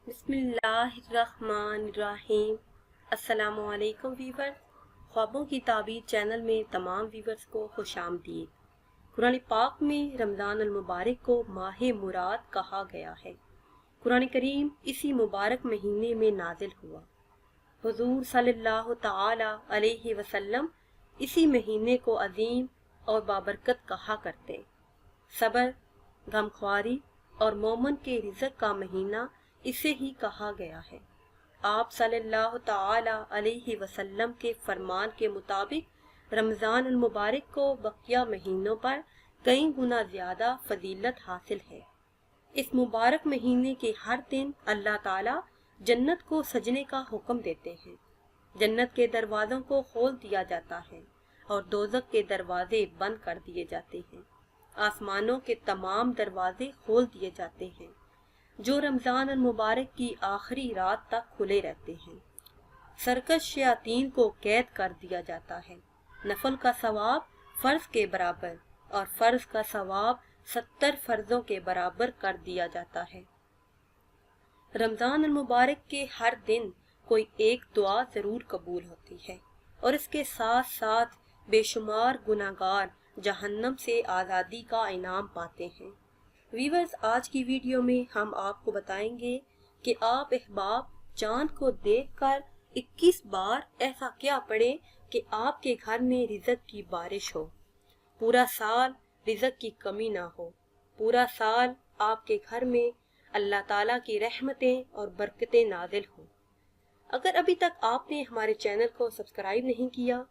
बिस्मिल्लाहिर्रहमानिर्रहीम। अस्सलामु अलैकुम वीवर। ख्वाबों की ताबीर चैनल में तमाम वीवर्स को खुशामदीद। कुरान पाक में रमज़ान अल मुबारक को माह मुराद कहा गया है। कुरान करीम इसी मुबारक महीने में नाजिल हुआ। हुजूर सल्लल्लाहु ताला अलैहि वसल्लम इसी महीने को अजीम और बाबरकत कहा करते। सबर, गमख्वारी और मोमन के रिज़्क़ का महीना इसे ही कहा गया है। आप सल्लल्लाहु ताला अलैहि वसल्लम के फरमान के मुताबिक रमज़ान अल मुबारक को बकिया महीनों पर कई गुना ज़्यादा फजीलत हासिल है। इस मुबारक महीने के हर दिन अल्लाह ताला जन्नत को सजने का हुक्म देते हैं। जन्नत के दरवाज़ों को खोल दिया जाता है और दोज़ख के दरवाजे बंद कर दिए जाते हैं। आसमानों के तमाम दरवाजे खोल दिए जाते हैं जो रमज़ान अल मुबारक की आखिरी रात तक खुले रहते हैं। सरकश शयातीन को कैद कर दिया जाता है। नफल का सवाब फ़र्ज के बराबर और फ़र्ज का सवाब 70 फ़र्जों के बराबर कर दिया जाता है। रमज़ान अल मुबारक के हर दिन कोई एक दुआ ज़रूर कबूल होती है और इसके साथ साथ बेशुमार गुनाहगार जहन्नम से आज़ादी का इनाम पाते हैं। वीवर्स, आज की वीडियो में हम आपको बताएंगे कि आप अहबाब चांद को देखकर 21 बार ऐसा क्या पढ़ें कि आपके घर में रिज़्क़ की बारिश हो, पूरा साल रिज़्क़ की कमी ना हो, पूरा साल आपके घर में अल्लाह ताला की रहमतें और बरकतें नाजिल हों। अगर अभी तक आपने हमारे चैनल को सब्सक्राइब नहीं किया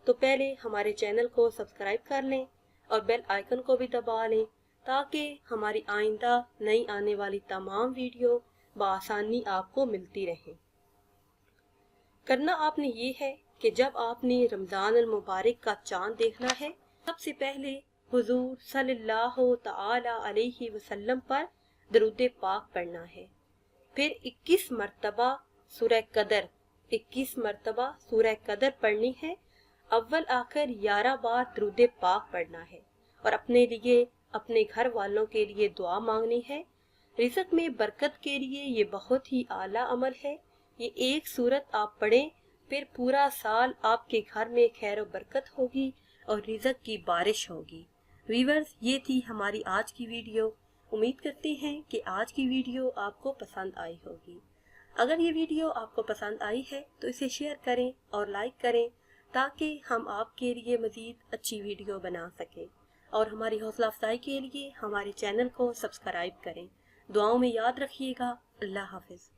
तो पहले हमारे चैनल को सब्सक्राइब कर लें और बेल आइकन को भी दबा लें ताकि हमारी आइंदा नई आने वाली तमाम वीडियो बआसानी आपको मिलती रहें। करना आपने ये है कि जब आपने रमज़ान अल मुबारक का चांद देखना है, सबसे पहले हुजूर सल्लल्लाहु ताला अलैहि वसल्लम पर दरूद पाक पढ़ना है। फिर 21 मरतबा सूरह कदर 21 मरतबा सूरह कदर पढ़नी है। अव्वल आखिर 11 बार दरूद पाक पढ़ना है और अपने लिए, अपने घर वालों के लिए दुआ मांगनी है। रिज़्क़ में बरकत के लिए ये बहुत ही आला अमल है। ये एक सूरत आप पढ़ें, फिर पूरा साल आपके घर में खैर और बरकत होगी और रिज़्क़ की बारिश होगी। वीवर्स, ये थी हमारी आज की वीडियो। उम्मीद करते हैं कि आज की वीडियो आपको पसंद आई होगी। अगर ये वीडियो आपको पसंद आई है तो इसे शेयर करें और लाइक करें ताकि हम आपके लिए मज़ीद अच्छी वीडियो बना सकें। और हमारी हौसला अफजाई के लिए हमारे चैनल को सब्सक्राइब करें। दुआओं में याद रखिएगा। अल्लाह हाफिज़।